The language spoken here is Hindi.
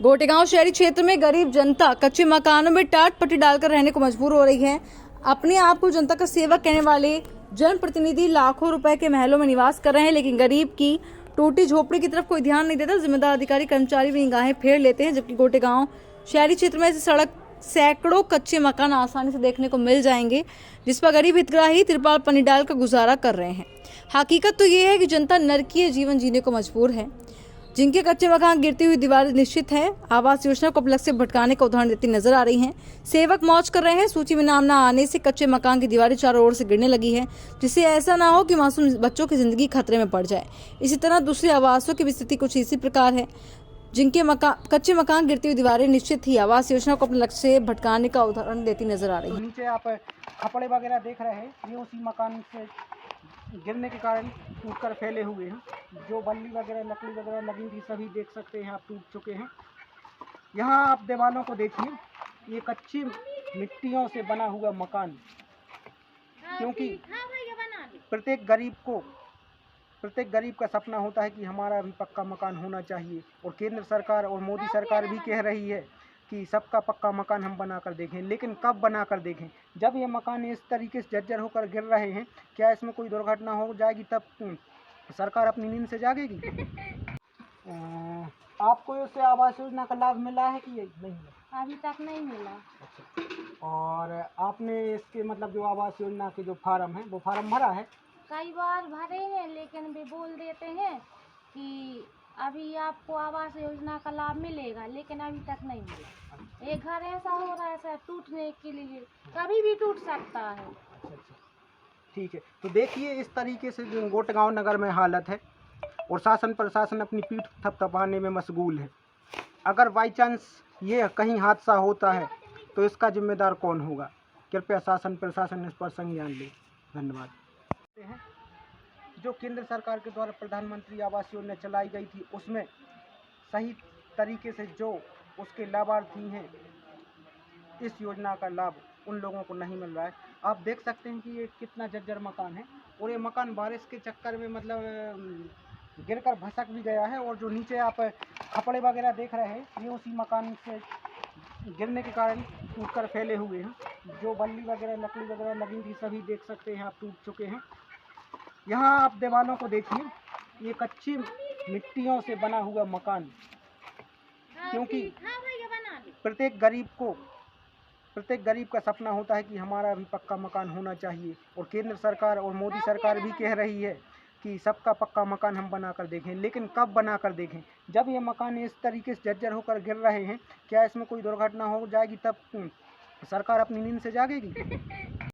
गोटेगांव शहरी क्षेत्र में गरीब जनता कच्चे मकानों में टाट पट्टी डालकर रहने को मजबूर हो रही है। अपने आप को जनता का सेवक कहने वाले जनप्रतिनिधि लाखों रुपए के महलों में निवास कर रहे हैं, लेकिन गरीब की टूटी झोपड़ी की तरफ कोई ध्यान नहीं देता। जिम्मेदार अधिकारी कर्मचारी भी निगाहें फेर लेते हैं, जबकि गोटेगांव शहरी क्षेत्र में ऐसी सड़क सैकड़ों कच्चे मकान आसानी से देखने को मिल जाएंगे, जिस पर गरीब हितग्राही तिरपाल पन्नी डालकर गुजारा कर रहे हैं। हकीकत तो ये है कि जनता नरकीय जीवन जीने को मजबूर है। जिनके कच्चे मकान गिरती हुई दीवारें निश्चित है, आवास योजना को उपलक्ष्य से भटकाने का उदाहरण देती नजर आ रही हैं। सेवक मौज कर रहे हैं। सूची में नाम न आने से कच्चे मकान की दीवारें चारों ओर से गिरने लगी है, जिससे ऐसा ना हो कि मासूम बच्चों की जिंदगी खतरे में पड़ जाए। इसी तरह दूसरे आवासों की भी स्थिति कुछ इसी प्रकार है। जिनके कच्चे मकान गिरती हुई दीवारें निश्चित ही आवास योजना को अपने लक्ष्य से भटकाने का उदाहरण देती नजर आ रही है। नीचे आप कपड़े वगैरह देख रहे हैं, ये उसी मकान से गिरने के कारण टूटकर फैले हुए हैं। जो बल्ली वगैरह लकड़ी वगैरह लगी थी सभी देख सकते हैं आप टूट चुके हैं। यहाँ आप दीवारों को देखिए, ये कच्ची मिट्टियों से बना हुआ मकान, क्योंकि प्रत्येक गरीब का सपना होता है कि हमारा भी पक्का मकान होना चाहिए। और केंद्र सरकार और मोदी सरकार भी कह रही है कि सबका पक्का मकान हम बनाकर देखें, लेकिन कब बनाकर देखें? जब ये मकान इस तरीके से जर्जर होकर गिर रहे हैं, क्या इसमें कोई दुर्घटना हो जाएगी तब सरकार अपनी नींद से जागेगी? आपको इससे आवास योजना का लाभ मिला है कि नहीं मिला? अभी तक नहीं मिला। अच्छा, और आपने इसके मतलब जो आवास योजना के जो फार्म है वो फार्म भरा है? कई बार भरे हैं, लेकिन वे बोल देते हैं कि अभी आपको आवास योजना का लाभ मिलेगा, लेकिन अभी तक नहीं मिला। एक घर ऐसा हो रहा है सर, टूटने के लिए कभी भी टूट सकता है। अच्छा, ठीक है। तो देखिए इस तरीके से जो गोटेगांव नगर में हालत है, और शासन प्रशासन अपनी पीठ थपथपाने में मशगूल है। अगर बाई चांस ये कहीं हादसा होता है तो इसका जिम्मेदार कौन होगा? कृपया शासन प्रशासन इस पर संज्ञान ले। धन्यवाद। जो केंद्र सरकार के द्वारा प्रधानमंत्री आवास योजना चलाई गई थी, उसमें सही तरीके से जो उसके लाभार्थी हैं, इस योजना का लाभ उन लोगों को नहीं मिल रहा है। आप देख सकते हैं कि ये कितना जर्जर मकान है, और ये मकान बारिश के चक्कर में मतलब गिरकर भसक भी गया है। और जो नीचे आप कपड़े वगैरह देख रहे हैं, ये उसी मकान से गिरने के कारण टूटकर फैले हुए हैं। जो बल्ली वगैरह लकड़ी वगैरह लगी थी सभी देख सकते हैं आप टूट चुके हैं। यहाँ आप दीवारों को देखिए, ये कच्ची मिट्टियों से बना हुआ मकान, क्योंकि प्रत्येक गरीब का सपना होता है कि हमारा भी पक्का मकान होना चाहिए। और केंद्र सरकार और मोदी सरकार भी कह रही है कि सबका पक्का मकान हम बनाकर देखें, लेकिन कब बनाकर देखें? जब ये मकान इस तरीके से जर्जर होकर गिर रहे हैं, क्या इसमें कोई दुर्घटना हो जाएगी तब सरकार अपनी नींद से जागेगी?